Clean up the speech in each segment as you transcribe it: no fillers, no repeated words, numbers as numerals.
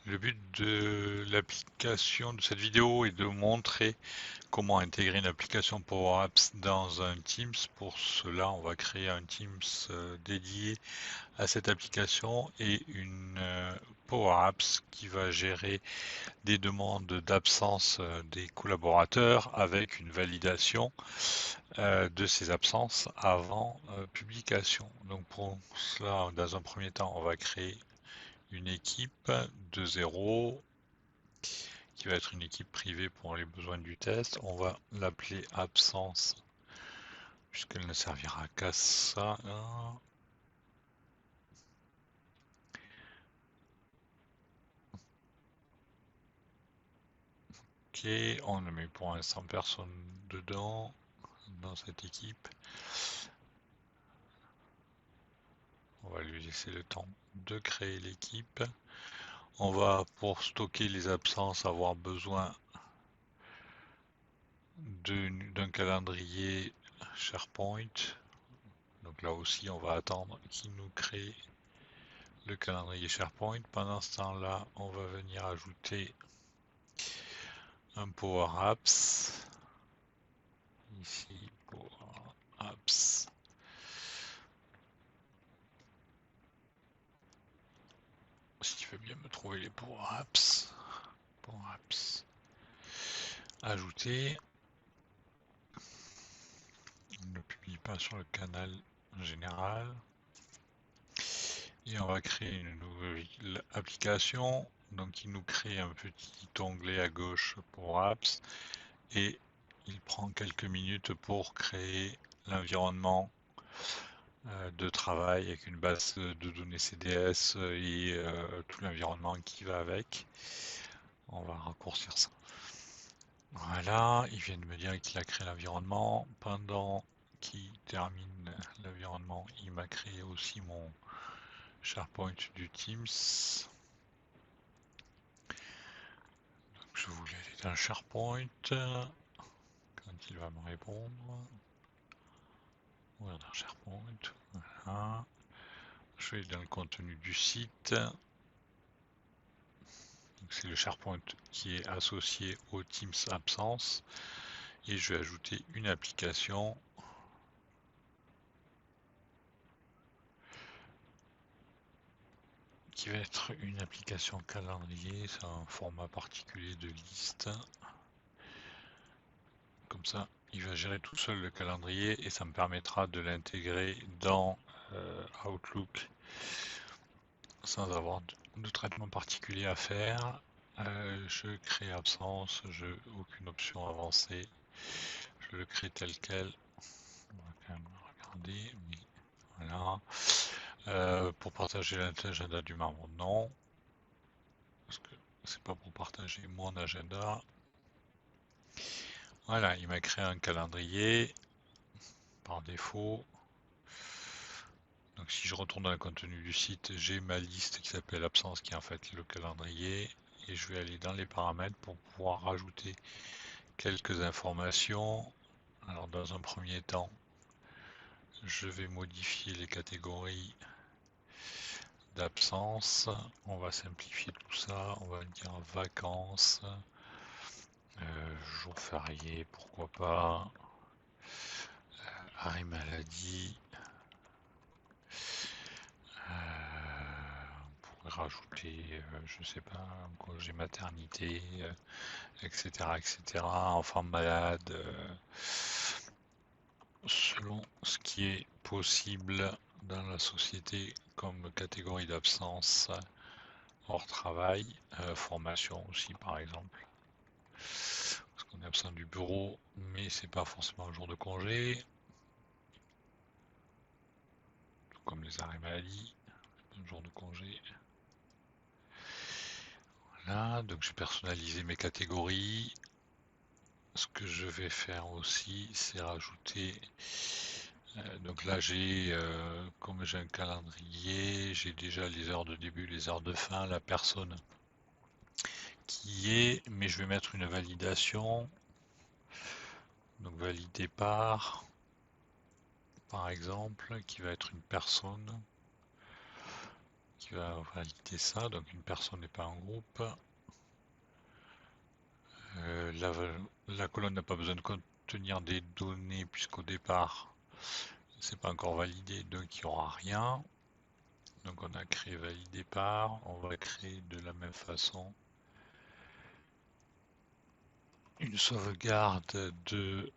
Le but de l'application de cette vidéo est de montrer comment intégrer une application Power Apps dans un Teams. Pour cela, on va créer un Teams dédié à cette application et une Power Apps qui va gérer des demandes d'absence des collaborateurs avec une validation de ces absences avant publication. Donc pour cela, dans un premier temps, on va créer une équipe de zéro qui va être une équipe privée pour les besoins du test. On va l'appeler absence puisqu'elle ne servira qu'à ça. Ok, on ne met pour l'instant personne dedans dans cette équipe. On va lui laisser le temps de créer l'équipe. On va, pour stocker les absences, avoir besoin d'un calendrier SharePoint. Donc là aussi, on va attendre qu'il nous crée le calendrier SharePoint. Pendant ce temps-là, on va venir ajouter un Power Apps. Ici, Power Apps. Si tu veux bien me trouver les Power Apps. Power Apps. Ajouter. On ne le publie pas sur le canal général. Et on va créer une nouvelle application. Donc il nous crée un petit onglet à gauche pour Apps et il prend quelques minutes pour créer l'environnement de travail avec une base de données CDS et tout l'environnement qui va avec. On va raccourcir ça. Voilà, il vient de me dire qu'il a créé l'environnement. Pendant qu'il termine l'environnement, il m'a créé aussi mon SharePoint du Teams. Donc je voulais aller dans SharePoint. Quand il va me répondre. Voilà, dans SharePoint. Voilà. Je vais dans le contenu du site. C'est le SharePoint qui est associé au Teams Absence. Et je vais ajouter une application qui va être une application calendrier. C'est un format particulier de liste. Comme ça, il va gérer tout seul le calendrier et ça me permettra de l'intégrer dans Outlook sans avoir de traitement particulier à faire. Je crée absence, je aucune option avancée. Je le crée tel quel. On va quand même regarder. Oui, voilà. Pour partager l'agenda du membre, non. Parce que c'est pas pour partager mon agenda. Voilà, il m'a créé un calendrier par défaut. Donc si je retourne dans le contenu du site, j'ai ma liste qui s'appelle absence qui est en fait le calendrier. Et je vais aller dans les paramètres pour pouvoir rajouter quelques informations. Alors dans un premier temps, je vais modifier les catégories d'absence. On va simplifier tout ça. On va dire vacances, jours fériés, pourquoi pas, arrêt maladie. On pourrait rajouter, je sais pas, un congé maternité, etc., etc. Enfant malade, selon ce qui est possible dans la société comme catégorie d'absence hors travail, formation aussi par exemple. Parce qu'on est absent du bureau, mais c'est pas forcément un jour de congé, tout comme les arrêts maladie, un jour de congé. Voilà, donc j'ai personnalisé mes catégories. Ce que je vais faire aussi, c'est rajouter. Donc là, comme j'ai un calendrier, j'ai déjà les heures de début, les heures de fin, la personne qui est, mais je vais mettre une validation. Donc validé par exemple, qui va être une personne. qui va valider ça. Donc une personne n'est pas en groupe. La colonne n'a pas besoin de contenir des données puisqu'au départ c'est pas encore validé, donc il n'y aura rien. Donc on a créé valide départ. On va créer de la même façon une sauvegarde de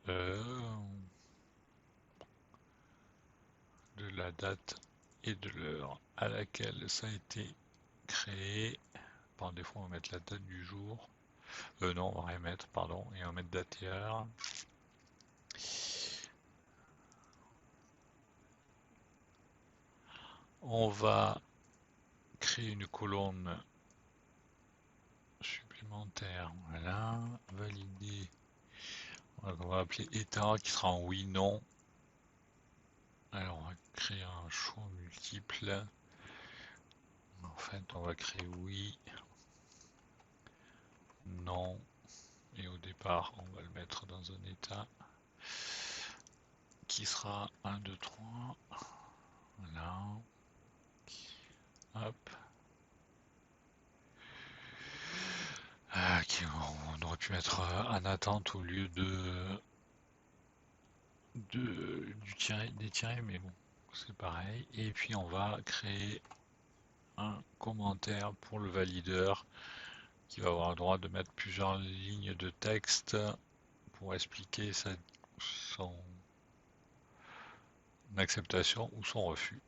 la date et de l'heure à laquelle ça a été créé. Par défaut, on va mettre la date du jour. Non, on va rien mettre, pardon, et on va mettre date et heure. On va créer une colonne supplémentaire. Voilà, valider. On va appeler état qui sera en oui, non. Alors, on va créer un choix multiple. En fait, on va créer oui, non, et au départ, on va le mettre dans un état qui sera 1, 2, 3. Voilà. Hop. On aurait pu mettre en attente au lieu des tirets, mais bon, c'est pareil. Et puis on va créer un commentaire pour le valideur qui va avoir le droit de mettre plusieurs lignes de texte pour expliquer son acceptation ou son refus.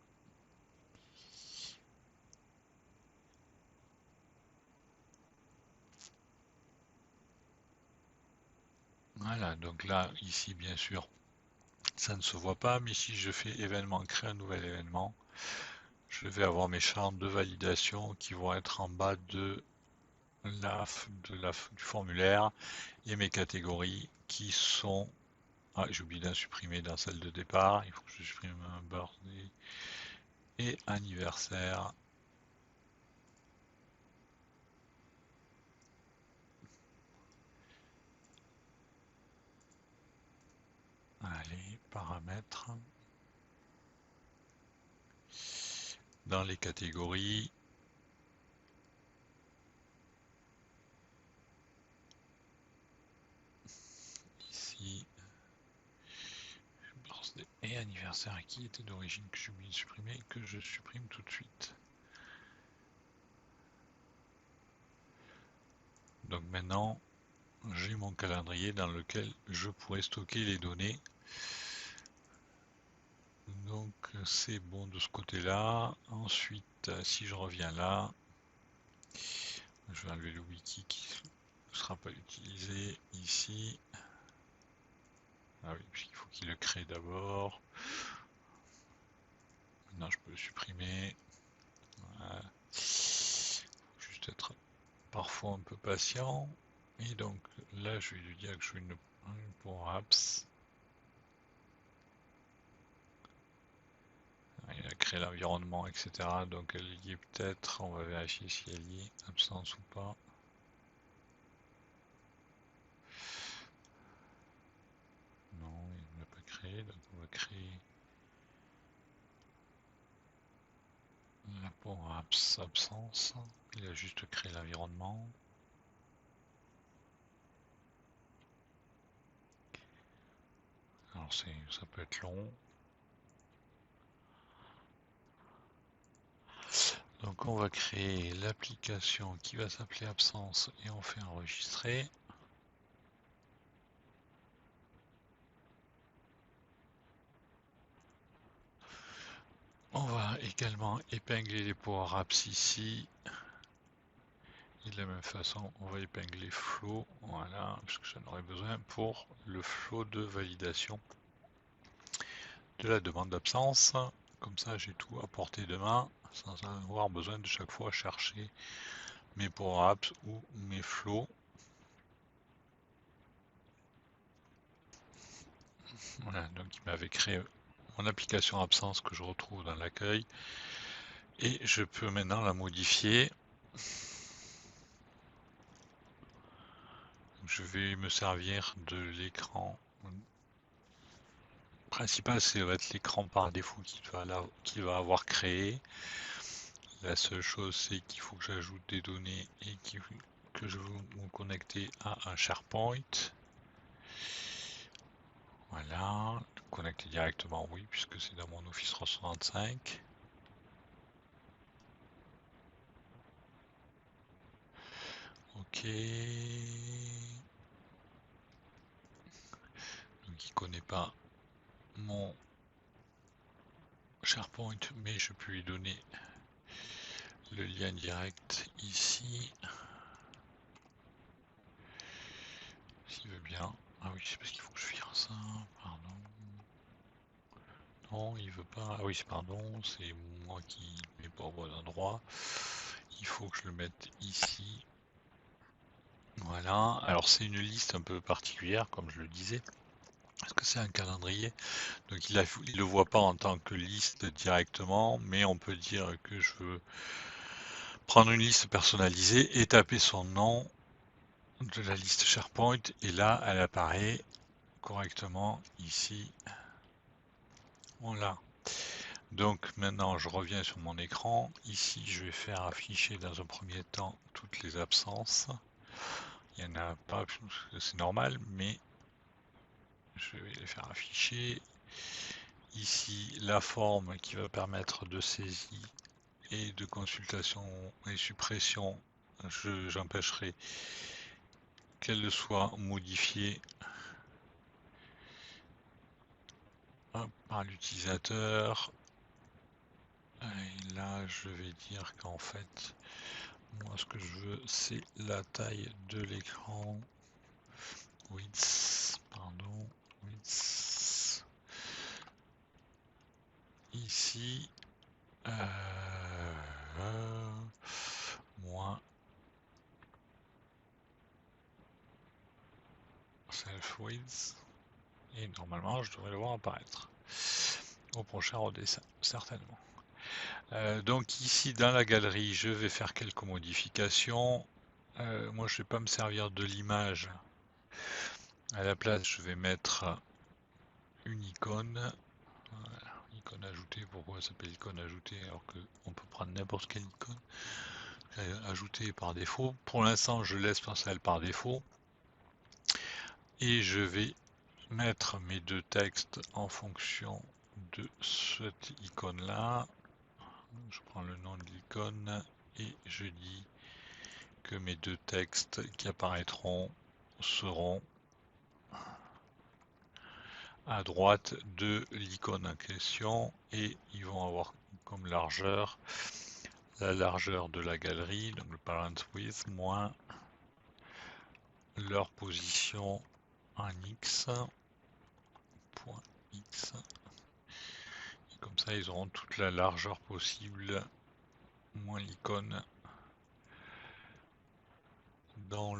Voilà, donc là, ici, bien sûr, ça ne se voit pas, mais si je fais événement, créer un nouvel événement, je vais avoir mes champs de validation qui vont être en bas de du formulaire et mes catégories qui sont... Ah, j'ai oublié d'en supprimer dans celle de départ, il faut que je supprime un birthday et anniversaire. Allez, paramètres. Dans les catégories, ici, birthday et anniversaire qui était d'origine que j'ai oublié de supprimer, que je supprime tout de suite. Donc maintenant, j'ai mon calendrier dans lequel je pourrais stocker les données. Donc c'est bon de ce côté-là. Ensuite, si je reviens là, je vais enlever le wiki qui ne sera pas utilisé ici. Ah oui, puisqu'il faut qu'il le crée d'abord. Maintenant, je peux le supprimer. Voilà. Juste être parfois un peu patient. Et donc là, je vais lui dire que je veux une pour apps. Il a créé l'environnement, etc. Donc elle y est peut-être. On va vérifier si elle y est, absence ou pas. Non, il ne l'a pas créé. Donc on va créer la pour apps absence. Il a juste créé l'environnement. Alors ça peut être long. Donc on va créer l'application qui va s'appeler absence et on fait enregistrer. On va également épingler les power apps ici. Et de la même façon, on va épingler flow, voilà, parce que j'en aurai besoin pour le flow de validation de la demande d'absence. Comme ça, j'ai tout à portée de main sans avoir besoin de chaque fois chercher mes power apps ou mes flows. Voilà, donc il m'avait créé mon application absence que je retrouve dans l'accueil et je peux maintenant la modifier. Je vais me servir de l'écran principal, ça va être l'écran par défaut qu'il va avoir créé. La seule chose, c'est qu'il faut que j'ajoute des données et que je veux me connecter à un SharePoint. Voilà, connecter directement, oui, puisque c'est dans mon Office 365. Ok. Donc il connaît pas mon SharePoint, mais je peux lui donner le lien direct ici. S'il veut bien. Ah oui, c'est parce qu'il faut que je vire ça, pardon. Non, il veut pas. Ah oui, pardon, c'est moi qui ne mets pas au bon endroit. Il faut que je le mette ici. Voilà. Alors c'est une liste un peu particulière, comme je le disais, parce que c'est un calendrier. Donc il le voit pas en tant que liste directement, mais on peut dire que je veux prendre une liste personnalisée et taper son nom de la liste SharePoint. Et là, elle apparaît correctement ici. Voilà. Donc maintenant je reviens sur mon écran. Ici je vais faire afficher dans un premier temps toutes les absences. Il n'y en a pas, c'est normal, mais je vais les faire afficher. Ici la forme qui va permettre de saisie et de consultation et suppression. J'empêcherai qu'elle soit modifiée par l'utilisateur. Et là je vais dire qu'en fait moi, ce que je veux, c'est la taille de l'écran. Width, pardon, width. Ici, moins self width. Et normalement, je devrais le voir apparaître au prochain redessin, certainement. Donc ici, dans la galerie, je vais faire quelques modifications. Moi, je ne vais pas me servir de l'image. À la place, je vais mettre une icône. Voilà, icône ajoutée. Pourquoi ça s'appelle icône ajoutée alors qu'on peut prendre n'importe quelle icône ajoutée par défaut. Pour l'instant, je laisse Pencil par défaut. Et je vais mettre mes deux textes en fonction de cette icône là. Je prends le nom de l'icône et je dis que mes deux textes qui apparaîtront seront à droite de l'icône en question et ils vont avoir comme largeur la largeur de la galerie, donc le parent width, moins leur position en X, point X. Et comme ça, ils auront toute la largeur possible, moins l'icône dans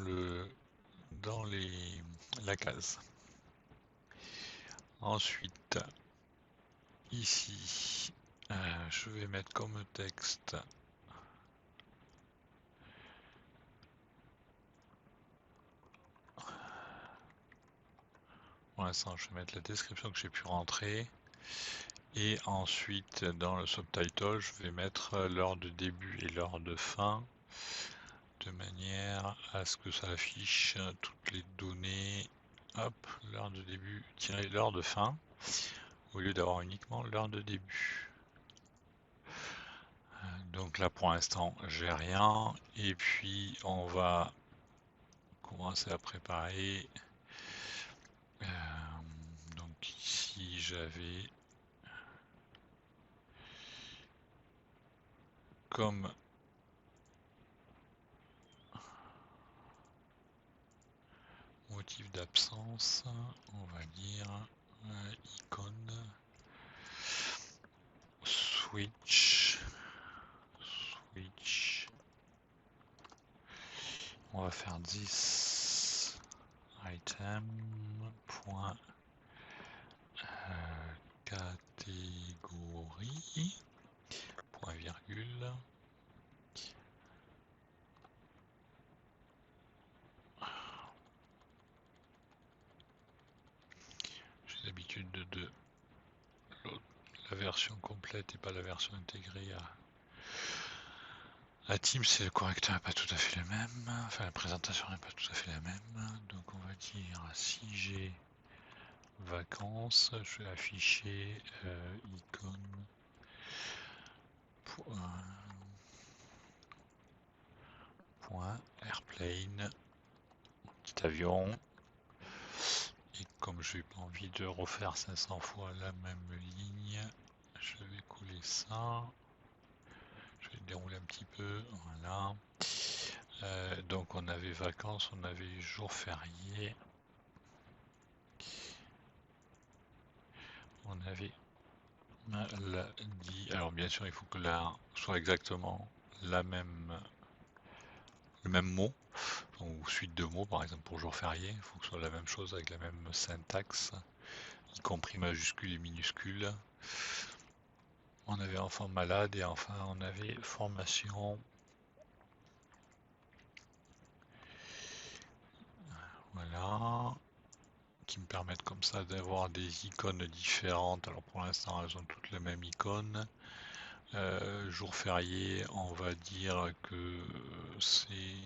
la case. Ensuite, ici, je vais mettre comme texte pour l'instant, je vais mettre la description que j'ai pu rentrer. Et ensuite, dans le subtitle, je vais mettre l'heure de début et l'heure de fin, de manière à ce que ça affiche toutes les données. Hop, l'heure de début, l'heure de fin, au lieu d'avoir uniquement l'heure de début. Donc là, pour l'instant, j'ai rien. Et puis, on va commencer à préparer. Donc ici, j'avais comme motif d'absence, on va dire icône switch. On va faire 10 item point catégorie point virgule. J'ai l'habitude de la version complète et pas la version intégrée Teams, c'est le correcteur n'est pas tout à fait le même. Enfin, la présentation n'est pas tout à fait la même. Donc, on va dire si j'ai vacances, je vais afficher icône point airplane, petit avion. Et comme je n'ai pas envie de refaire 500 fois la même ligne, je vais coller ça. Je vais dérouler un petit peu, voilà. Donc on avait vacances, on avait jours fériés. On avait lundi. Alors bien sûr, il faut que là soit exactement la même, le même mot, ou suite de mots, par exemple pour jour férié. Il faut que ce soit la même chose avec la même syntaxe, y compris majuscules et minuscules. On avait enfant malade et enfin on avait formation. Voilà. Qui me permettent comme ça d'avoir des icônes différentes. Alors pour l'instant elles ont toutes la même icône. Jour férié, on va dire que c'est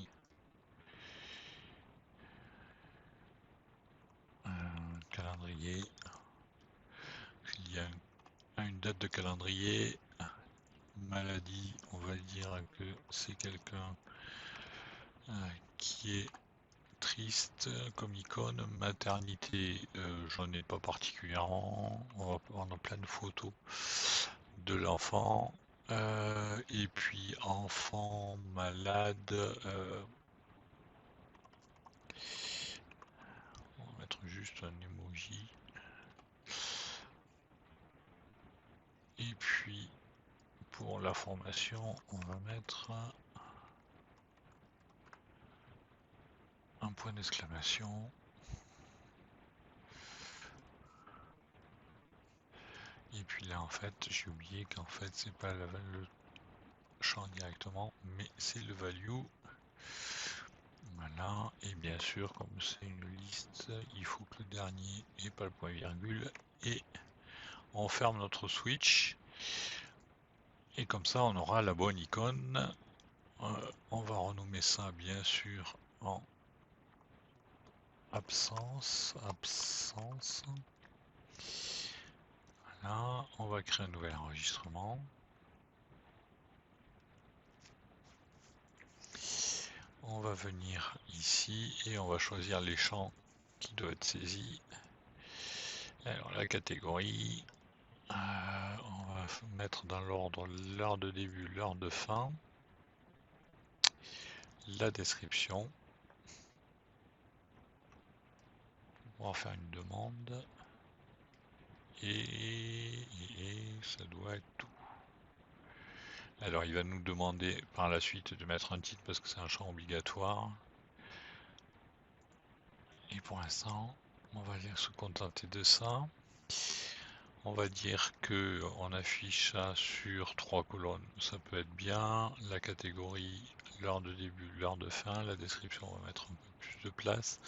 un calendrier. Il y a une date de calendrier. Maladie, on va dire que c'est quelqu'un qui est triste comme icône. Maternité, j'en ai pas particulièrement. On va prendre plein de photos de l'enfant. Et puis enfant malade, on va mettre juste un emoji. Et puis pour la formation, on va mettre un point d'exclamation. Et puis là en fait j'ai oublié qu'en fait c'est pas le champ directement, mais c'est le value. Voilà, et bien sûr comme c'est une liste, il faut que le dernier ait pas le point virgule, et on ferme notre switch, et comme ça on aura la bonne icône. On va renommer ça bien sûr en absence. Voilà, on va créer un nouvel enregistrement. On va venir ici et on va choisir les champs qui doivent être saisis. Alors la catégorie, on va mettre dans l'ordre l'heure de début, l'heure de fin, la description. On va faire une demande et ça doit être tout. Alors il va nous demander par la suite de mettre un titre parce que c'est un champ obligatoire. Et pour l'instant, on va se contenter de ça. On va dire que on affiche ça sur 3 colonnes, ça peut être bien. La catégorie, l'heure de début, l'heure de fin, la description, on va mettre un peu plus de place.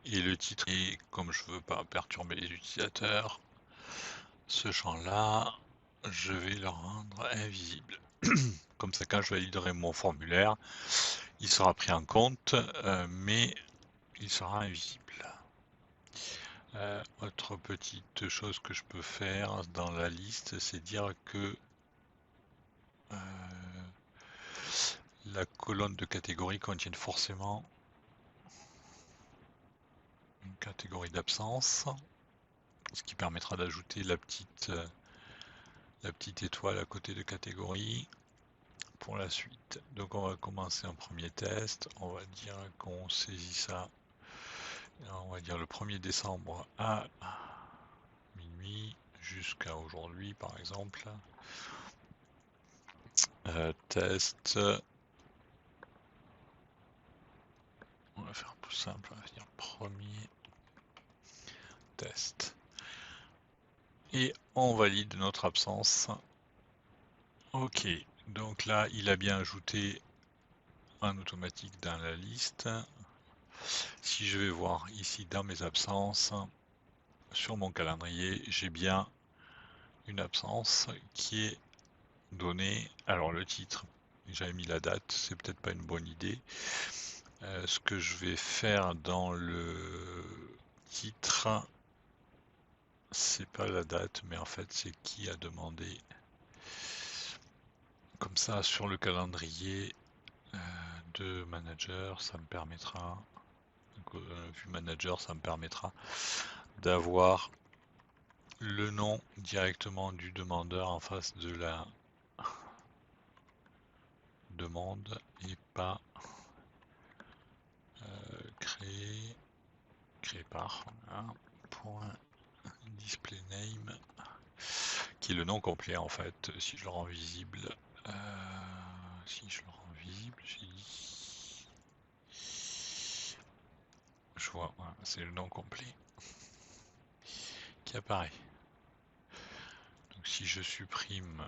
Et le titre, et comme je veux pas perturber les utilisateurs, ce champ-là, je vais le rendre invisible. Comme ça, quand je validerai mon formulaire, il sera pris en compte, mais il sera invisible. Autre petite chose que je peux faire dans la liste, c'est dire que la colonne de catégorie contienne forcément une catégorie d'absence, ce qui permettra d'ajouter la petite étoile à côté de catégorie pour la suite. Donc on va commencer un premier test, on va dire qu'on saisit ça, on va dire le 1er décembre à minuit jusqu'à aujourd'hui par exemple. Test, on va faire plus simple, on va dire premier test. Et on valide notre absence. Ok, donc là il a bien ajouté un automatique dans la liste. Si je vais voir ici dans mes absences, sur mon calendrier, j'ai bien une absence qui est donnée. Alors le titre, J'avais mis la date, c'est peut-être pas une bonne idée. Ce que je vais faire dans le titre, c'est pas la date, mais en fait c'est qui a demandé. Comme ça, sur le calendrier de manager, ça me permettra, vue manager, ça me permettra d'avoir le nom directement du demandeur en face de la demande et pas créé par, voilà, point display name, qui est le nom complet en fait. Si je le rends visible, si je le rends visible, je vois, voilà, c'est le nom complet qui apparaît. Donc si je supprime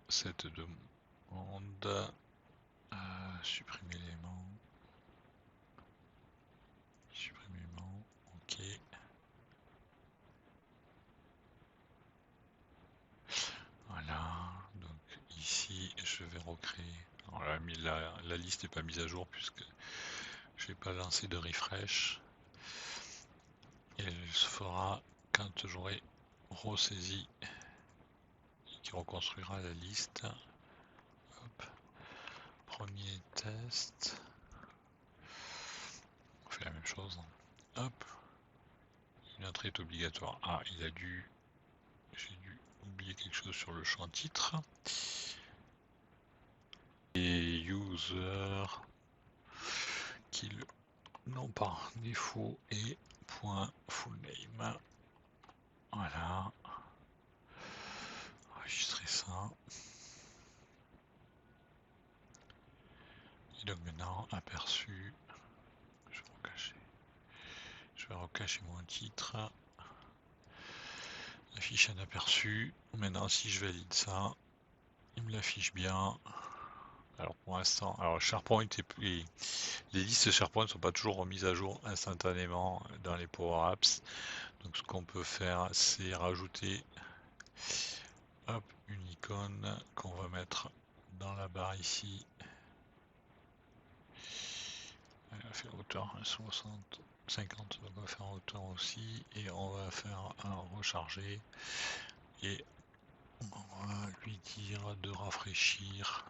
cette demande, supprimer l'élément, supprimer l'élément, ok. Voilà, donc ici je vais recréer. Alors là, la liste n'est pas mise à jour puisque je n'ai pas lancé de refresh. Et elle se fera quand j'aurai ressaisi et qui reconstruira la liste. Hop. Premier test. On fait la même chose. Hop. Une entrée est obligatoire. Ah, j'ai dû oublier quelque chose sur le champ titre. Et user qui non par défaut et point full name. Voilà. Enregistrer ça. Et donc maintenant, aperçu. Je vais recacher mon titre. Affiche un aperçu. Maintenant, si je valide ça, il me l'affiche bien. Alors pour l'instant, alors SharePoint et les listes SharePoint ne sont pas toujours remises à jour instantanément dans les Power Apps. Donc ce qu'on peut faire, c'est rajouter hop, une icône qu'on va mettre dans la barre ici. Elle va faire hauteur 60, 50, on va faire hauteur aussi. Et on va faire un recharger. Et on va lui dire de rafraîchir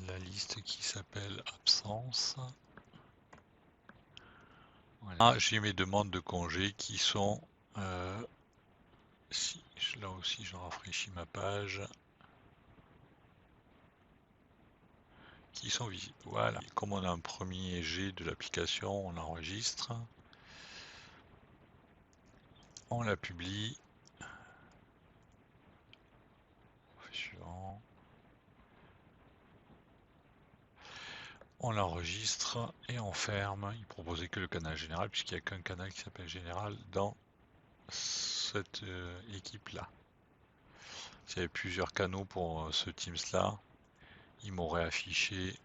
la liste qui s'appelle absence. Voilà. Ah, j'ai mes demandes de congés qui sont si là aussi je rafraîchis ma page, qui sont visibles. Voilà. Et comme on a un premier jet de l'application, on l'enregistre, on la publie. Suivant. On l'enregistre et on ferme. Il proposait que le canal général puisqu'il n'y a qu'un canal qui s'appelle général dans cette équipe là. S'il y avait plusieurs canaux pour ce Teams là, il m'aurait affiché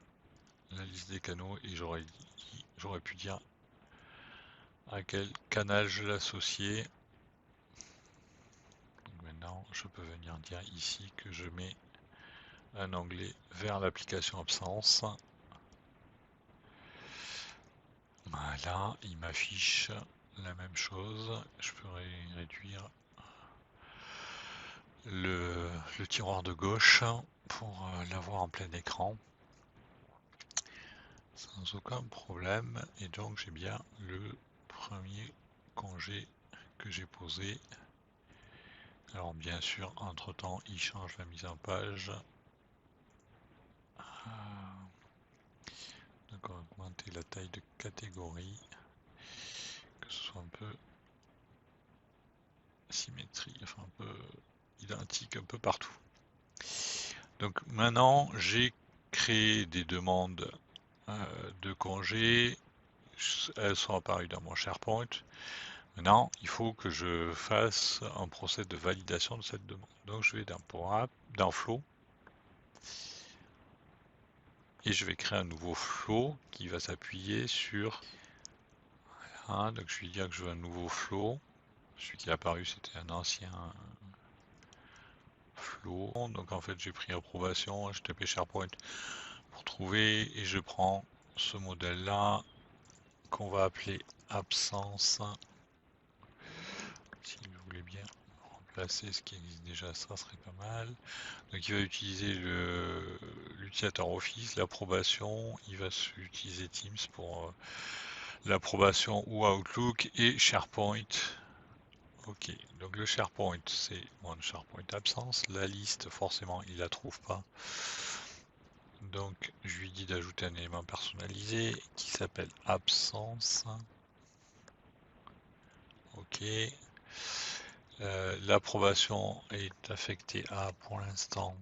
la liste des canaux et j'aurais pu dire à quel canal je l'associais. Maintenant, je peux venir dire ici que je mets un onglet vers l'application absence. Voilà, il m'affiche la même chose. Je peux réduire le tiroir de gauche pour l'avoir en plein écran sans aucun problème. Et donc j'ai bien le premier congé que j'ai posé. Alors bien sûr, entre temps, il change la mise en page. Donc on va augmenter la taille de catégorie, que ce soit un peu symétrie, enfin un peu identique un peu partout. Donc maintenant, j'ai créé des demandes de congés. Elles sont apparues dans mon SharePoint. Maintenant, il faut que je fasse un procès de validation de cette demande. Donc je vais dans Power App, dans Flow, et je vais créer un nouveau flow qui va s'appuyer sur. Voilà, donc je vais dire que je veux un nouveau flow. Celui qui est apparu, c'était un ancien flow. Donc en fait j'ai pris approbation, j'ai tapé SharePoint pour trouver et je prends ce modèle là qu'on va appeler absence. Si vous voulez bien remplacer ce qui existe déjà, ça serait pas mal. Donc il va utiliser l'utilisateur Office, l'approbation, il va utiliser Teams pour l'approbation ou Outlook et SharePoint. Ok, donc le SharePoint, c'est mon SharePoint absence. La liste, forcément, il la trouve pas. Donc, je lui dis d'ajouter un élément personnalisé qui s'appelle absence. Ok. L'approbation est affectée à, pour l'instant,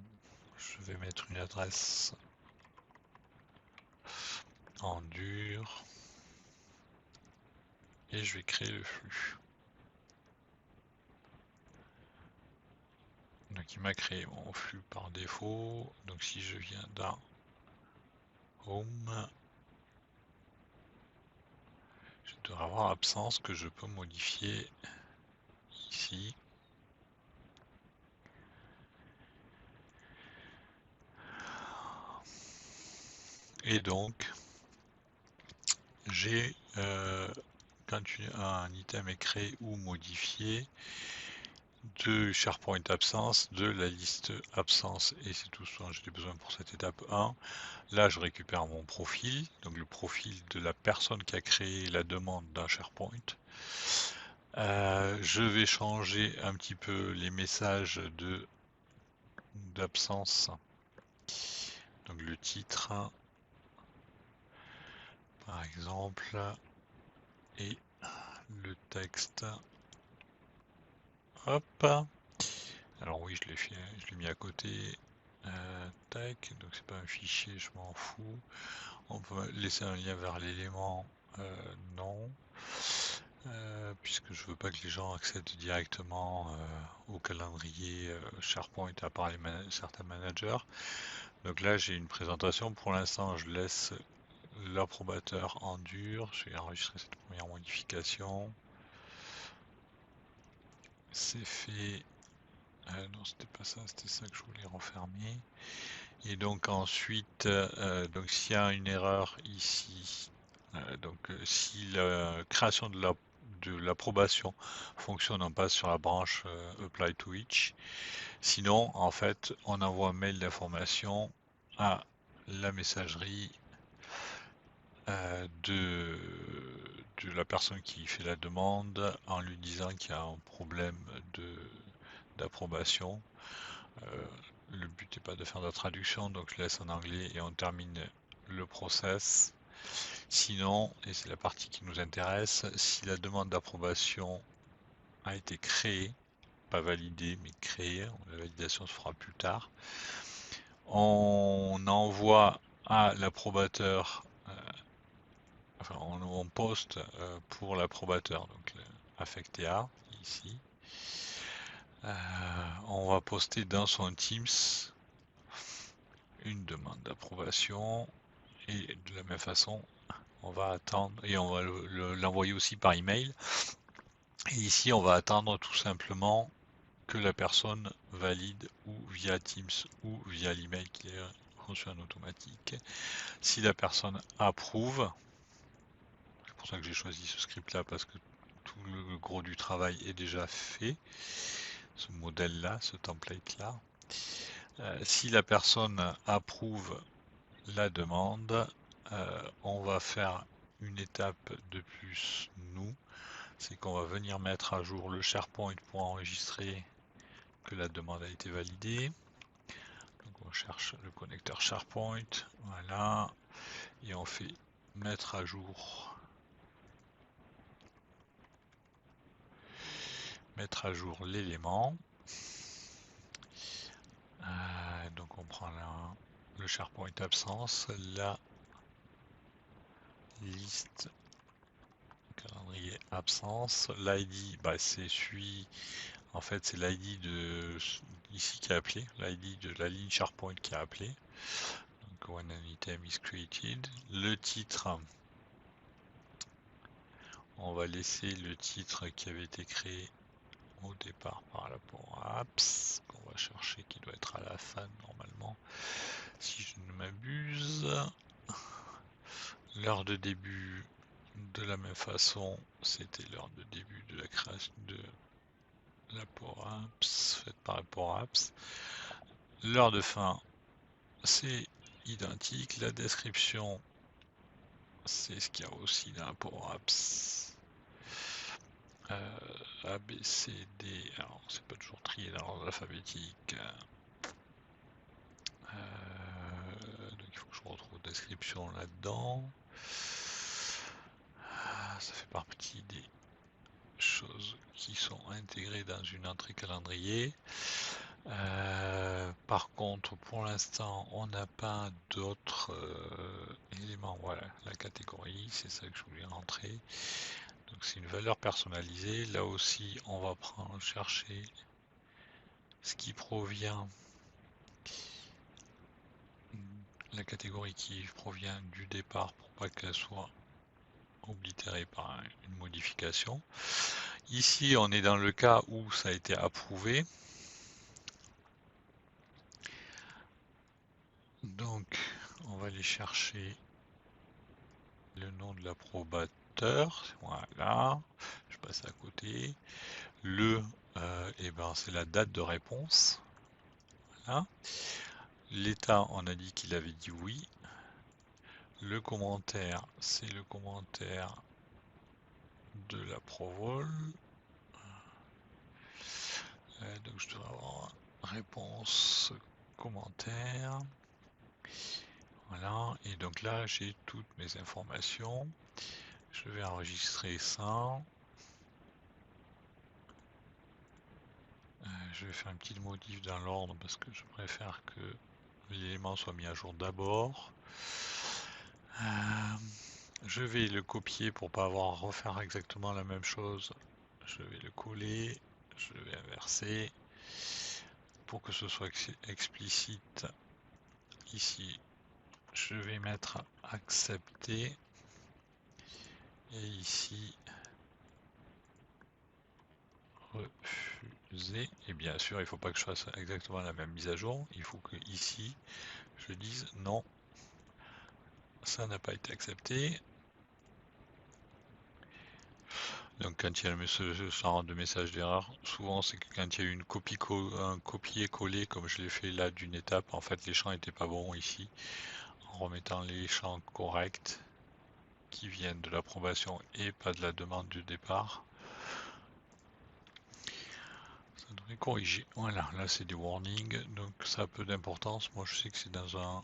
je vais mettre une adresse en dur. Et je vais créer le flux. Donc il m'a créé mon flux par défaut. Donc si je viens dans Home, je dois avoir absence que je peux modifier ici. Et donc j'ai quand un item est créé ou modifié, de SharePoint absence, de la liste absence, et c'est tout ce dont j'ai besoin pour cette étape 1. Là, je récupère mon profil, donc le profil de la personne qui a créé la demande d'un SharePoint. Je vais changer un petit peu les messages d'absence. Donc le titre, par exemple, et le texte. Hop. Alors oui, je l'ai mis à côté. Tac, donc c'est pas un fichier, je m'en fous. On peut laisser un lien vers l'élément, non. Puisque je veux pas que les gens accèdent directement au calendrier SharePoint à part certains managers. Donc là j'ai une présentation, pour l'instant je laisse l'approbateur en dur, je vais enregistrer cette première modification. C'est fait. Non, c'était pas ça, c'était ça que je voulais refermer. Et donc ensuite, donc s'il y a une erreur ici, si la création de l'approbation fonctionne, on passe sur la branche Apply to Each. Sinon, en fait, on envoie un mail d'information à la messagerie de la personne qui fait la demande en lui disant qu'il y a un problème d'approbation. Le but n'est pas de faire de la traduction, donc je laisse en anglais et on termine le process. Sinon, et c'est la partie qui nous intéresse, si la demande d'approbation a été créée, pas validée, mais créée, la validation se fera plus tard, on envoie à l'approbateur, enfin on poste pour l'approbateur, donc affecté à, ici, on va poster dans son Teams une demande d'approbation et de la même façon on va attendre et on va l'envoyer aussi par email. Et ici, on va attendre tout simplement que la personne valide ou via Teams ou via l'email qui est reçu en automatique. Si la personne approuve, c'est pour ça que j'ai choisi ce script là parce que tout le gros du travail est déjà fait, ce modèle là, ce template là. Si la personne approuve la demande, on va faire une étape de plus nous, c'est qu'on va venir mettre à jour le SharePoint pour enregistrer que la demande a été validée. Donc on cherche le connecteur SharePoint, voilà, et on fait mettre à jour l'élément. Donc on prend le SharePoint absence, la liste calendrier absence, l'ID, bah, c'est celui, en fait c'est l'ID de ici qui a appelé, l'ID de la ligne SharePoint qui a appelé. Donc when an item is created, le titre, on va laisser le titre qui avait été créé au départ par rapport à apps, qu'on va chercher, qui doit être à la fin normalement, si je ne m'abuse. L'heure de début, de la même façon, c'était l'heure de début de la création de la Power Apps, faite par Power Apps. L'heure de fin, c'est identique. La description, c'est ce qu'il y a aussi dans la Power Apps. A, B, C, D. Alors, c'est pas toujours trié dans l'ordre alphabétique. Donc, il faut que je retrouve description là-dedans. Ça fait partie des choses qui sont intégrées dans une entrée calendrier. Par contre, pour l'instant, on n'a pas d'autres éléments. Voilà, la catégorie, c'est ça que je voulais rentrer. Donc c'est une valeur personnalisée. Là aussi, on va chercher ce qui provient, la catégorie qui provient du départ pour pas qu'elle soit oblitérée par une modification. Ici, on est dans le cas où ça a été approuvé. Donc, on va aller chercher le nom de l'approbateur. Voilà, je passe à côté. Le, c'est la date de réponse. Voilà. L'état, on a dit qu'il avait dit oui. Le commentaire, c'est le commentaire de l'approval. Donc je dois avoir réponse, commentaire. Voilà, et donc là j'ai toutes mes informations. Je vais enregistrer ça. Je vais faire une petite modif dans l'ordre parce que je préfère que l'élément soit mis à jour d'abord. Je vais le copier pour pas avoir à refaire exactement la même chose. Je vais le coller, je vais inverser pour que ce soit explicite. Ici, je vais mettre accepter et ici refuser. Et bien sûr, il ne faut pas que je fasse exactement la même mise à jour. Il faut que ici, je dise non, ça n'a pas été accepté. Donc quand il y a ce genre de message d'erreur, souvent c'est que quand il y a eu un copier-coller comme je l'ai fait là d'une étape, en fait les champs n'étaient pas bons ici. En remettant les champs corrects qui viennent de l'approbation et pas de la demande du départ, ça devrait corriger. Voilà, là c'est des warnings, donc ça a peu d'importance. Moi je sais que c'est dans un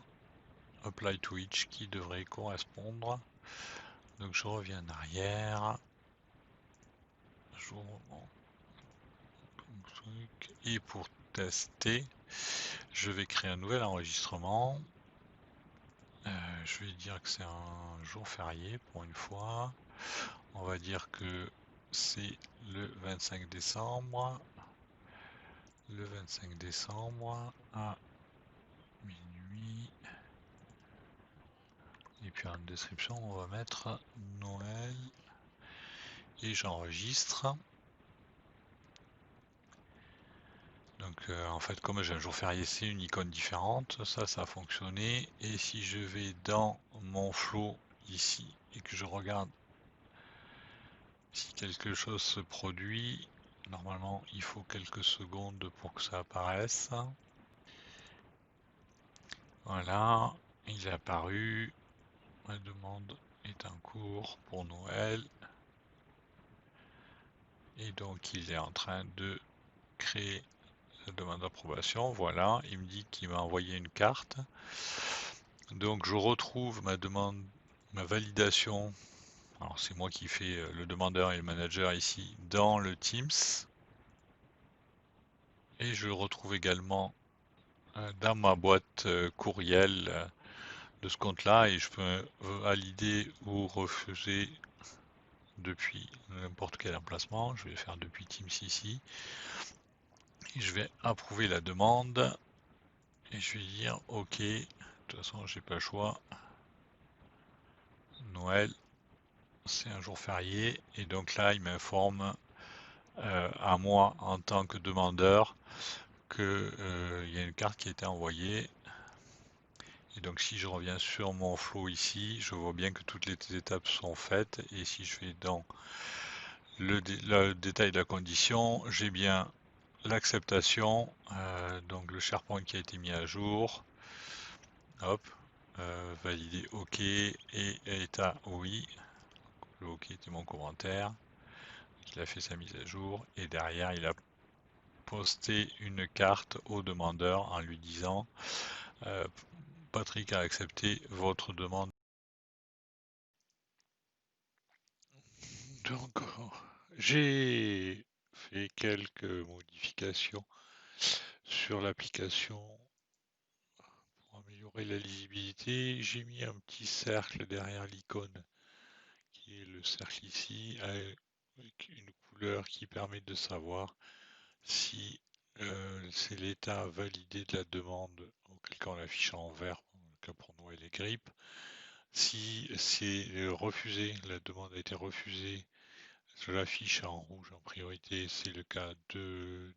apply to each qui devrait correspondre. Donc je reviens en arrière. Et pour tester, je vais créer un nouvel enregistrement. Je vais dire que c'est un jour férié pour une fois. On va dire que c'est le 25 décembre. Le 25 décembre à minuit. Et puis en description, on va mettre Noël. Et j'enregistre. Donc en fait, comme j'ai un jour férié, c'est une icône différente. Ça a fonctionné. Et si je vais dans mon flow ici et que je regarde si quelque chose se produit, normalement il faut quelques secondes pour que ça apparaisse. Voilà, il est apparu. Ma demande est en cours pour Noël. Et donc il est en train de créer la demande d'approbation. Voilà, il me dit qu'il m'a envoyé une carte. Donc je retrouve ma demande, ma validation. Alors c'est moi qui fais le demandeur et le manager ici dans le Teams. Et je retrouve également dans ma boîte courriel de ce compte-là et je peux valider ou refuser depuis n'importe quel emplacement. Je vais faire depuis Teams ici. Et je vais approuver la demande et je vais dire OK. De toute façon, j'ai pas le choix. Noël, c'est un jour férié et donc là, il m'informe à moi en tant que demandeur que il y a une carte qui a été envoyée. Et donc si je reviens sur mon flow ici, je vois bien que toutes les étapes sont faites. Et si je vais dans le détail de la condition, j'ai bien l'acceptation, donc le SharePoint qui a été mis à jour. Hop, valider OK et état oui. Le OK était mon commentaire. Il a fait sa mise à jour et derrière il a posté une carte au demandeur en lui disant Patrick a accepté votre demande. Donc j'ai fait quelques modifications sur l'application pour améliorer la lisibilité. J'ai mis un petit cercle derrière l'icône qui est le cercle ici avec une couleur qui permet de savoir si c'est l'état validé de la demande, auquel cas on l'affiche en vert, pour Noël et grippe. Si c'est refusé, la demande a été refusée, je l'affiche en rouge en priorité, c'est le cas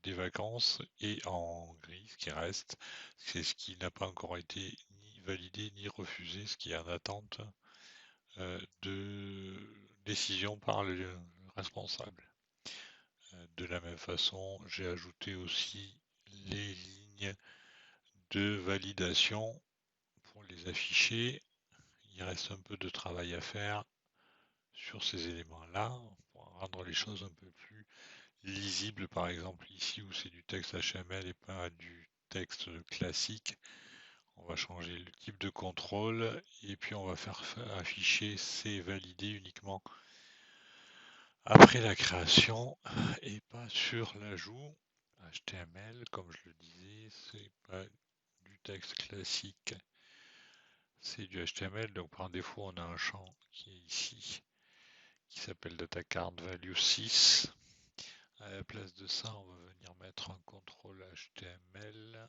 des vacances, et en gris, ce qui reste, c'est ce qui n'a pas encore été ni validé ni refusé, ce qui est en attente de décision par le responsable. De la même façon, j'ai ajouté aussi les lignes de validation pour les afficher. Il reste un peu de travail à faire sur ces éléments-là pour rendre les choses un peu plus lisibles. Par exemple, ici où c'est du texte HTML et pas du texte classique, on va changer le type de contrôle et puis on va faire afficher c'est validé uniquement après la création et pas sur l'ajout. HTML, comme je le disais, c'est pas du texte classique, c'est du HTML. Donc par défaut, on a un champ qui est ici, qui s'appelle DataCardValue6. À la place de ça, on va venir mettre un contrôle HTML.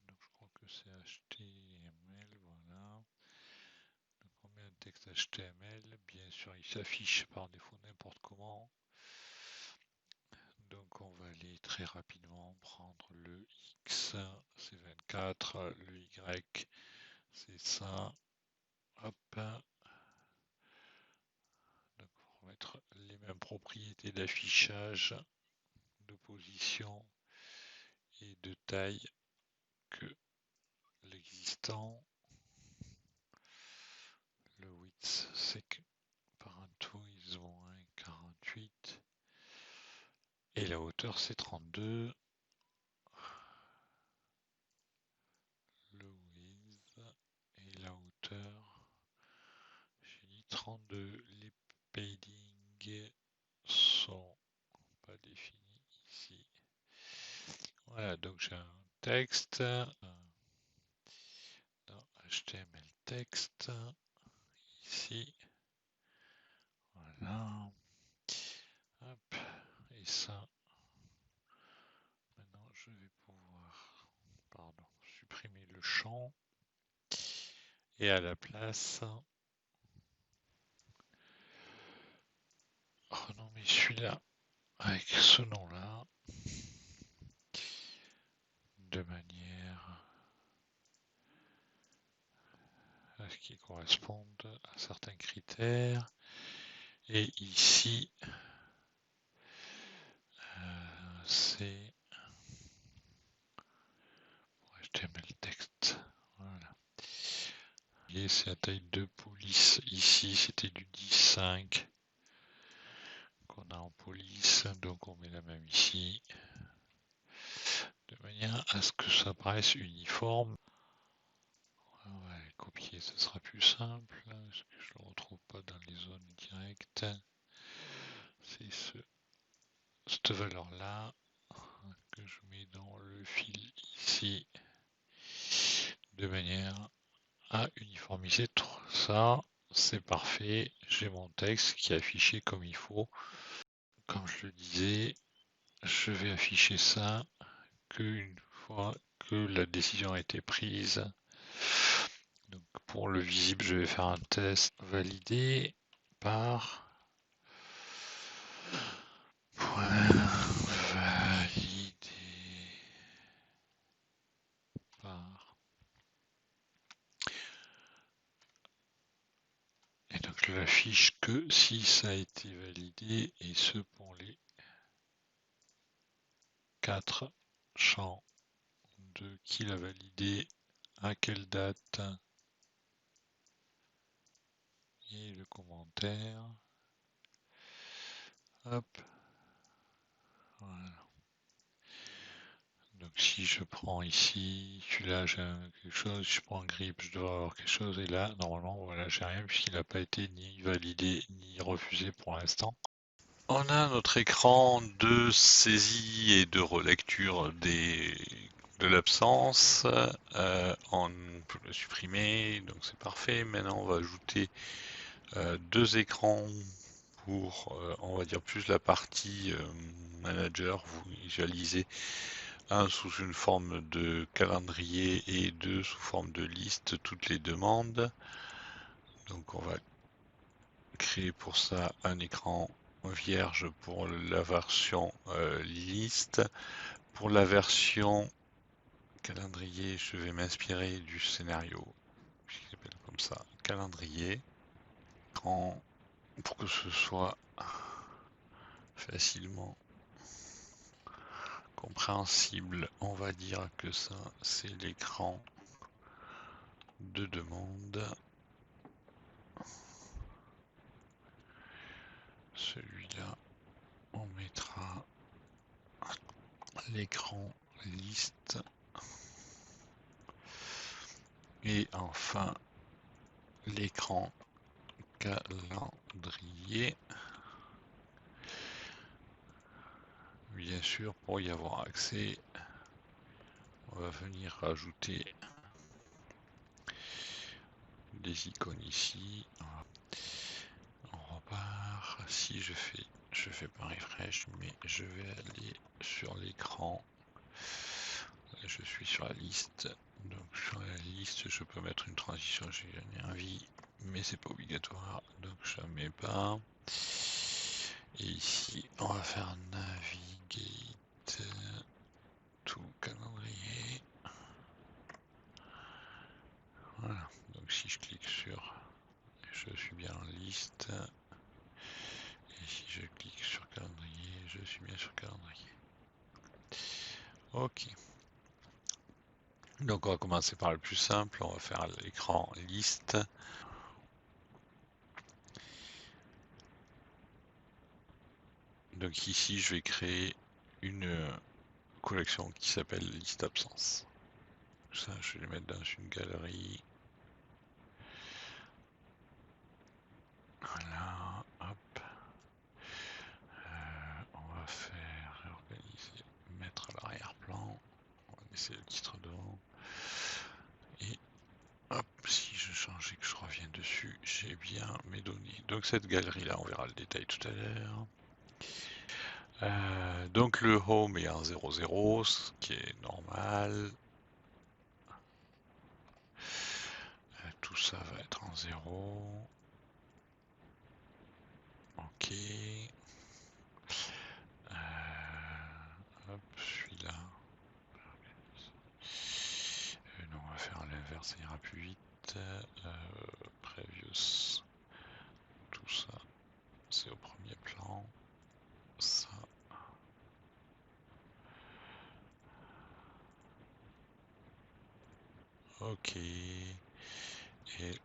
Donc je crois que c'est HTML, voilà. Donc on met un texte HTML. Bien sûr, il s'affiche par défaut n'importe comment. Donc on va aller très rapidement prendre le X, c'est 24, le Y, c'est ça. Hop. Donc on va mettre les mêmes propriétés d'affichage, de position et de taille que l'existant. Le width, c'est que parentaux, ils ont un 48. Et la hauteur, c'est 32. Le width et la hauteur, j'ai dit 32. Les paddings sont pas définis ici. Voilà, donc j'ai un texte dans HTML texte ici. Voilà. Hop. Et ça, maintenant je vais pouvoir, pardon, supprimer le champ. Et à la place, oh non mais celui-là, avec ce nom-là, de manière à ce qu'il corresponde à certains critères. Et ici, c'est HTML texte. Voilà. Et c'est la taille de police. Ici, c'était du 10.5 qu'on a en police. Donc on met la même ici. De manière à ce que ça paraisse uniforme. On va les copier, ce sera plus simple. Parce que je ne le retrouve pas dans les zones directes. C'est cette valeur-là que je mets dans le fil ici. De manière à uniformiser tout ça. C'est parfait. J'ai mon texte qui est affiché comme il faut. Comme je le disais, je vais afficher ça qu'une fois que la décision a été prise. Donc pour le visible, je vais faire un test validé par Validé par. Et donc je l'affiche que si ça a été validé, et ce pour les 4 champs de qui l'a validé, à quelle date, et le commentaire. Hop. Voilà. Donc si je prends ici, celui-là j'ai quelque chose, si je prends un grip, je dois avoir quelque chose, et là normalement voilà j'ai rien puisqu'il n'a pas été ni validé ni refusé pour l'instant. On a notre écran de saisie et de relecture de l'absence. On peut le supprimer, donc c'est parfait. Maintenant on va ajouter deux écrans pour, on va dire, plus la partie manager. Vous visualisez un sous une forme de calendrier et deux sous forme de liste, toutes les demandes. Donc on va créer pour ça un écran vierge pour la version liste. Pour la version calendrier, je vais m'inspirer du scénario, qui s'appelle comme ça, calendrier. Pour que ce soit facilement compréhensible, on va dire que ça, c'est l'écran de demande. Celui-là, on mettra l'écran liste. Et enfin, l'écran calendrier. Bien sûr, pour y avoir accès, on va venir rajouter des icônes ici. On repart. Si je fais pas refresh, mais je vais aller sur l'écran. Je suis sur la liste. Donc sur la liste, je peux mettre une transition. J'ai gagné un vie, mais c'est pas obligatoire, donc je ne mets pas. Et ici, on va faire navigate to calendrier. Voilà. Donc si je clique sur, je suis bien en liste. Et si je clique sur calendrier, je suis bien sur calendrier. Ok. Donc on va commencer par le plus simple, on va faire l'écran liste. Donc ici je vais créer une collection qui s'appelle liste absence. Ça je vais les mettre dans une galerie. Voilà, hop. On va faire réorganiser, mettre l'arrière-plan. On va laisser le titre devant. Et hop, si je change et que je reviens dessus, j'ai bien mes données. Donc cette galerie-là, on verra le détail tout à l'heure. Donc le home est en 0,0, ce qui est normal. Tout ça va être en 0. Ok. Hop, celui-là. Non, on va faire l'inverse, ça ira plus vite. Previous. Tout ça, c'est au premier plan. Ça. Ok. Et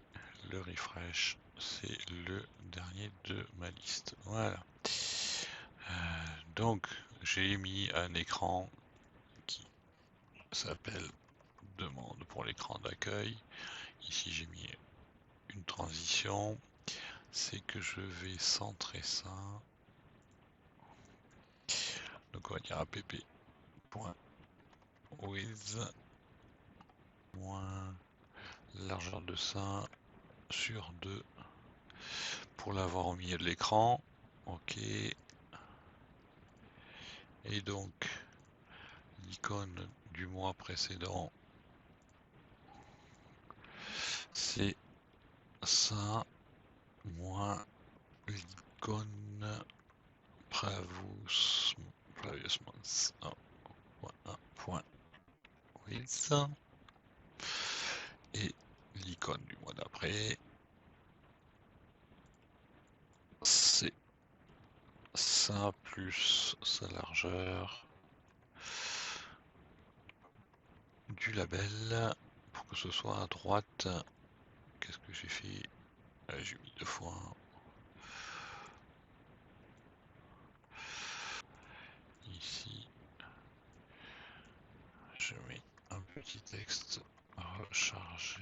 le refresh, c'est le dernier de ma liste. Voilà. Donc, j'ai mis un écran qui s'appelle demande pour l'écran d'accueil. Ici, j'ai mis une transition. C'est que je vais centrer ça. Donc, on va dire app.with moins largeur de ça sur 2 pour l'avoir au milieu de l'écran. Ok. Et donc, l'icône du mois précédent, c'est ça, moins l'icône Previous previous month. Un point with. Et l'icône du mois d'après, c'est ça plus sa largeur du label pour que ce soit à droite. Qu'est-ce que j'ai fait? J'ai mis 2 fois. Ici, je mets un petit texte recharger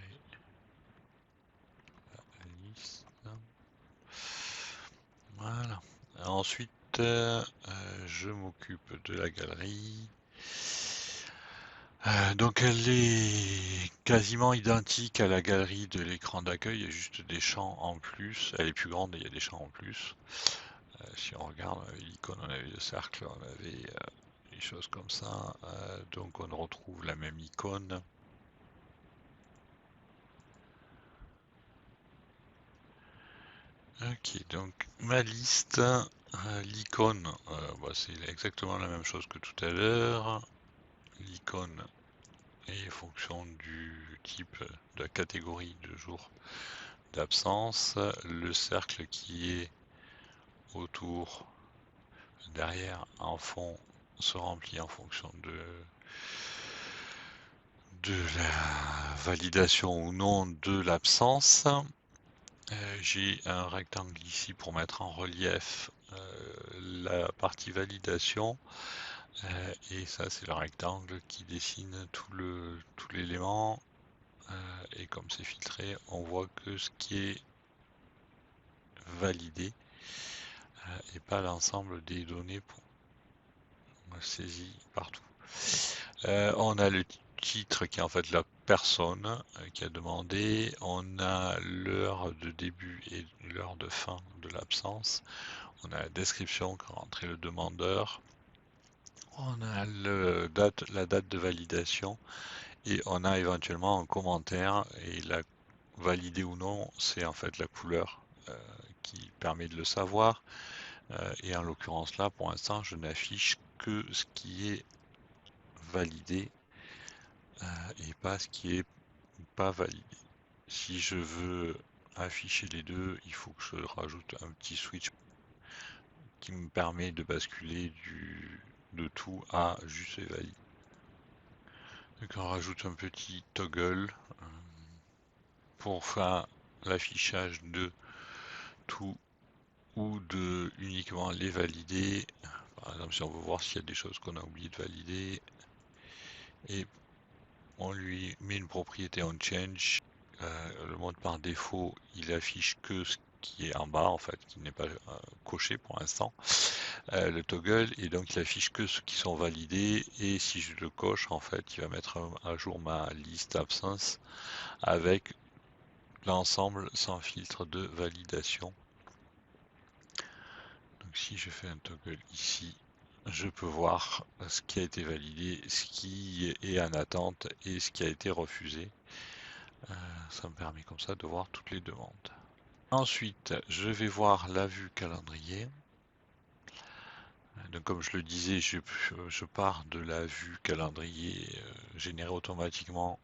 la liste. Voilà. Ensuite, je m'occupe de la galerie. Donc elle est quasiment identique à la galerie de l'écran d'accueil, il y a juste des champs en plus. Elle est plus grande et il y a des champs en plus. Si on regarde, on avait l'icône, on avait le cercle, on avait des choses comme ça. Donc on retrouve la même icône. Ok, donc ma liste, l'icône, c'est exactement la même chose que tout à l'heure. L'icône est fonction du type de la catégorie de jour d'absence. Le cercle qui est autour, derrière, en fond, se remplit en fonction de la validation ou non de l'absence. J'ai un rectangle ici pour mettre en relief la partie validation. Et ça, c'est le rectangle qui dessine tout l'élément. Et comme c'est filtré, on voit que ce qui est validé et pas l'ensemble des données saisies partout. On a le titre qui est en fait la personne qui a demandé. On a l'heure de début et l'heure de fin de l'absence. On a la description qu'a rentré le demandeur. On a la date de validation et on a éventuellement un commentaire et la valider ou non, c'est en fait la couleur qui permet de le savoir. Et en l'occurrence là, pour l'instant, je n'affiche que ce qui est validé et pas ce qui est pas validé. Si je veux afficher les deux, il faut que je rajoute un petit switch qui me permet de basculer de tout à juste et valide. Donc on rajoute un petit toggle pour faire l'affichage de tout ou de uniquement les valider. Par exemple, si on veut voir s'il y a des choses qu'on a oublié de valider, et on lui met une propriété on change. Le mode par défaut, il affiche que ce qui est en bas, en fait, qui n'est pas coché pour l'instant, le toggle, et donc il affiche que ceux qui sont validés, et si je le coche, en fait, il va mettre à jour ma liste absence avec l'ensemble sans filtre de validation. Donc si je fais un toggle ici, je peux voir ce qui a été validé, ce qui est en attente et ce qui a été refusé. Ça me permet comme ça de voir toutes les demandes. Ensuite, je vais voir la vue calendrier. Donc, comme je le disais, je pars de la vue calendrier générée automatiquement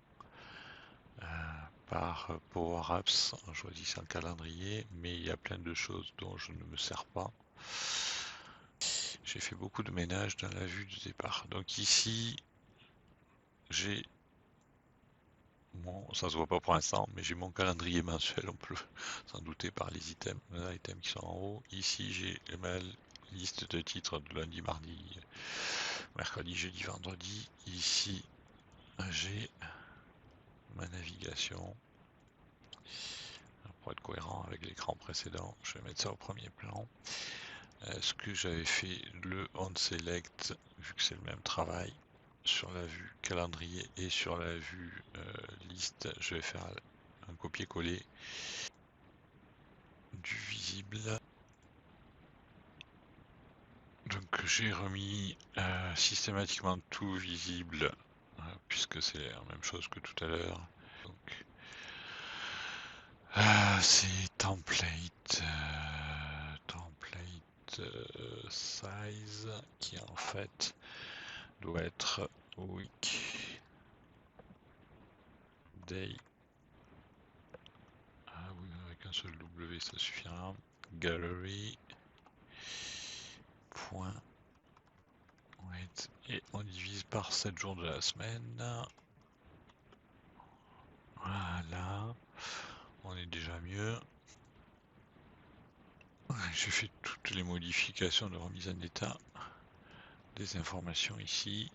par Power Apps en choisissant le calendrier, mais il y a plein de choses dont je ne me sers pas. J'ai fait beaucoup de ménage dans la vue du départ. Donc ici, j'ai ça se voit pas pour l'instant, mais j'ai mon calendrier mensuel, on peut s'en douter par les items qui sont en haut. Ici, j'ai ma liste de titres de lundi, mardi, mercredi, jeudi, vendredi. Ici, j'ai ma navigation. Pour être cohérent avec l'écran précédent, je vais mettre ça au premier plan. Ce que j'avais fait le on select, vu que c'est le même travail, sur la vue calendrier et sur la vue liste, je vais faire un copier-coller du visible. Donc j'ai remis systématiquement tout visible, puisque c'est la même chose que tout à l'heure. Donc c'est template, size qui en fait doit être week day. Ah oui, avec un seul W ça suffira. Gallery. Point. Wait. Et on divise par 7 jours de la semaine. Voilà. On est déjà mieux. J'ai fait toutes les modifications de remise en état des informations ici.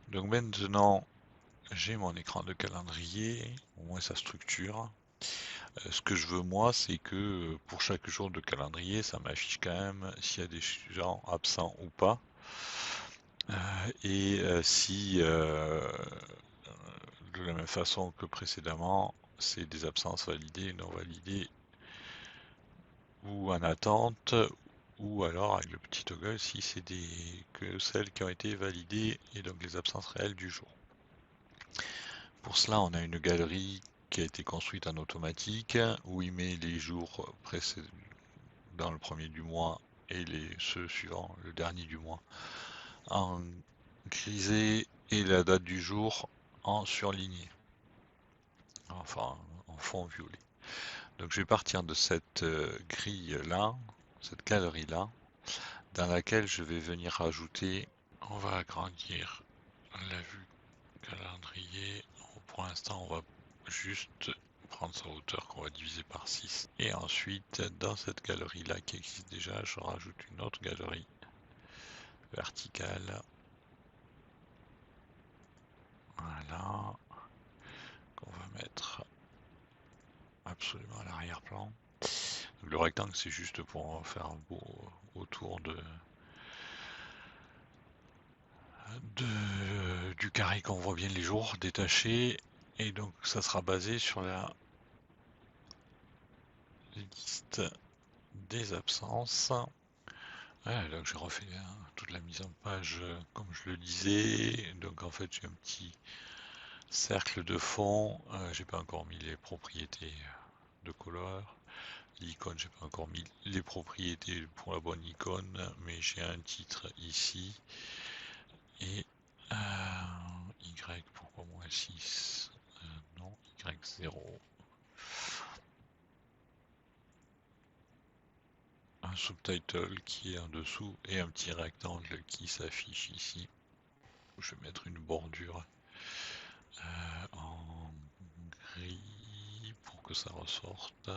Donc maintenant, j'ai mon écran de calendrier, au moins sa structure. Ce que je veux moi, c'est que pour chaque jour de calendrier, ça m'affiche quand même s'il y a des gens absents ou pas. Et si, de la même façon que précédemment, c'est des absences validées, non validées, ou en attente, ou alors avec le petit toggle si c'est que celles qui ont été validées et donc les absences réelles du jour. Pour cela, on a une galerie qui a été construite en automatique où il met les jours précédents dans le premier du mois et ceux suivants, le dernier du mois, en grisé et la date du jour en surligné, enfin en fond violet. Donc je vais partir de cette grille là, cette galerie là, dans laquelle je vais venir rajouter, on va agrandir la vue calendrier. Pour l'instant, on va juste prendre sa hauteur qu'on va diviser par 6. Et ensuite, dans cette galerie-là qui existe déjà, je rajoute une autre galerie verticale. Voilà. Qu'on va mettre absolument à l'arrière-plan. Le rectangle, c'est juste pour faire un beau autour du carré qu'on voit bien les jours détachés. Et donc, ça sera basé sur la liste des absences. Ouais, donc j'ai refait toute la mise en page comme je le disais. Donc en fait j'ai un petit cercle de fond. J'ai pas encore mis les propriétés de couleur. L'icône, j'ai pas encore mis les propriétés pour la bonne icône, mais j'ai un titre ici. Et Y, pourquoi moins 6 non, Y0. Un subtitle qui est en dessous et un petit rectangle qui s'affiche ici. Je vais mettre une bordure en gris pour que ça ressorte.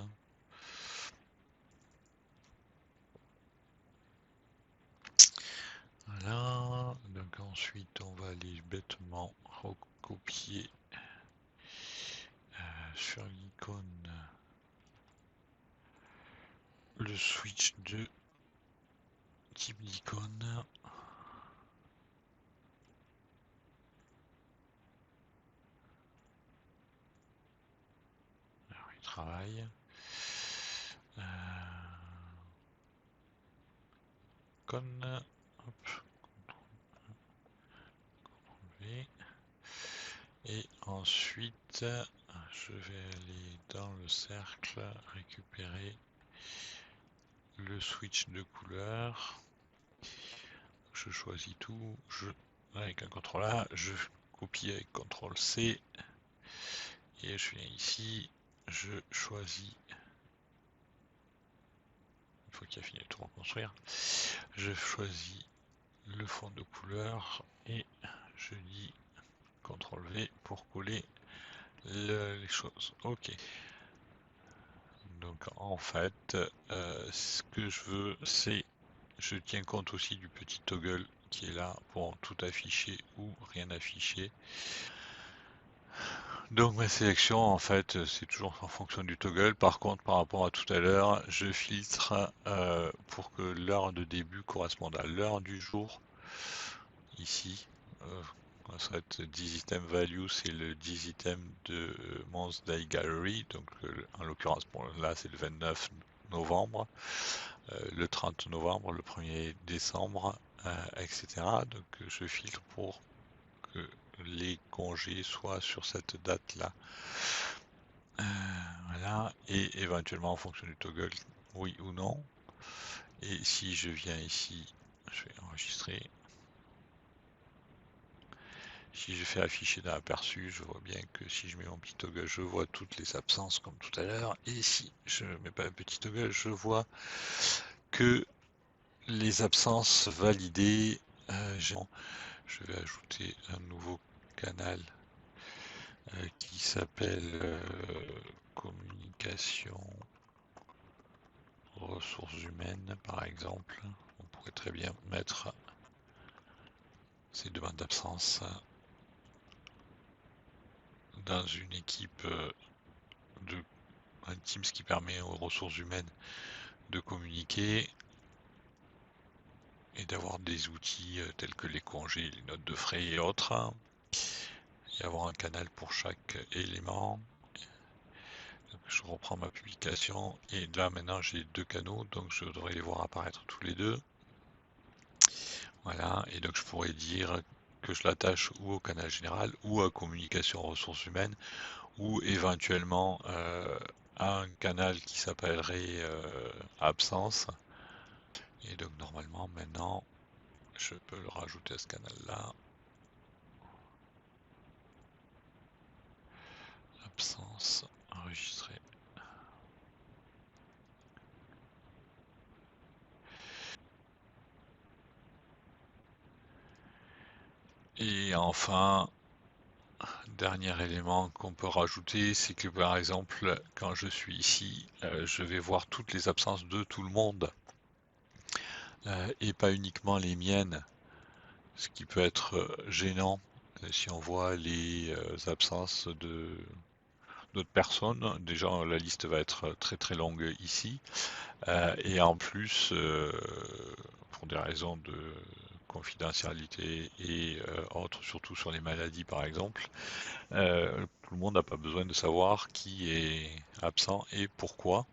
Voilà, donc ensuite on va aller bêtement recopier sur l'icône le switch de type d'icône. Alors il travaille. Icône, hop, V. Et ensuite je vais aller dans le cercle récupérer le switch de couleur. Je choisis tout, avec un CTRL A, je copie avec CTRL C et je viens ici, je choisis, une fois qu'il a fini de tout reconstruire, je choisis le fond de couleur et je dis CTRL V pour coller les choses. Ok. Donc en fait, ce que je veux, c'est, je tiens compte aussi du petit toggle qui est là pour tout afficher ou rien afficher. Donc ma sélection en fait c'est toujours en fonction du toggle. Par contre par rapport à tout à l'heure, je filtre pour que l'heure de début corresponde à l'heure du jour. Ici, ça va être 10 item value, c'est le 10 item de Month Day Gallery. Donc en l'occurrence là c'est le 29 novembre, le 30 novembre, le 1er décembre, etc. Donc je filtre pour que les congés soient sur cette date là. Voilà, et éventuellement en fonction du toggle, oui ou non. Et si je viens ici, je vais enregistrer. Si je fais afficher dans l'aperçu, je vois bien que si je mets mon petit toggle, je vois toutes les absences comme tout à l'heure. Et si je ne mets pas un petit toggle, je vois que les absences validées. Je vais ajouter un nouveau canal qui s'appelle communication ressources humaines, par exemple. On pourrait très bien mettre ces demandes d'absence dans une équipe de un Teams qui permet aux ressources humaines de communiquer et d'avoir des outils tels que les congés, les notes de frais et autres, et avoir un canal pour chaque élément. Donc, je reprends ma publication et là maintenant j'ai deux canaux, donc je devrais les voir apparaître tous les deux. Voilà, et donc je pourrais dire que je l'attache ou au canal général ou à communication ressources humaines ou éventuellement à un canal qui s'appellerait absence. Et donc normalement maintenant je peux le rajouter à ce canal là. Absence enregistrée. Et enfin, dernier élément qu'on peut rajouter, c'est que par exemple, quand je suis ici, je vais voir toutes les absences de tout le monde et pas uniquement les miennes, ce qui peut être gênant si on voit les absences de d'autres personnes. Déjà, la liste va être très très longue ici. Et en plus, pour des raisons de confidentialité et autres, surtout sur les maladies par exemple, tout le monde n'a pas besoin de savoir qui est absent et pourquoi.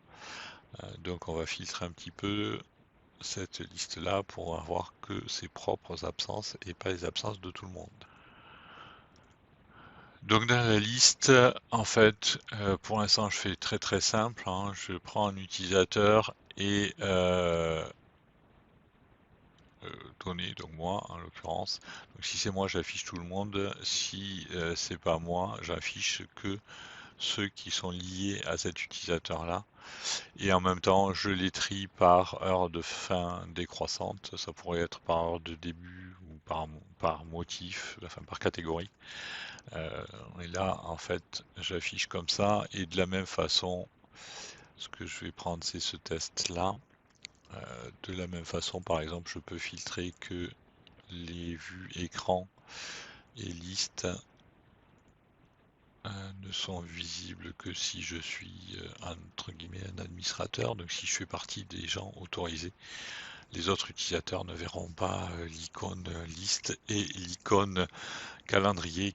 Donc on va filtrer un petit peu cette liste-là pour avoir que ses propres absences et pas les absences de tout le monde. Donc dans la liste, en fait, pour l'instant je fais très très simple, hein. Je prends un utilisateur et données, donc moi en l'occurrence. Donc si c'est moi, j'affiche tout le monde. Si c'est pas moi, j'affiche que ceux qui sont liés à cet utilisateur-là. Et en même temps, je les trie par heure de fin décroissante. Ça pourrait être par heure de début ou par motif, enfin par catégorie. Et là, en fait, j'affiche comme ça. Et de la même façon, ce que je vais prendre, c'est ce test-là. De la même façon, par exemple, je peux filtrer que les vues écran et listes ne sont visibles que si je suis entre guillemets un administrateur, donc si je fais partie des gens autorisés. Les autres utilisateurs ne verront pas l'icône liste et l'icône calendrier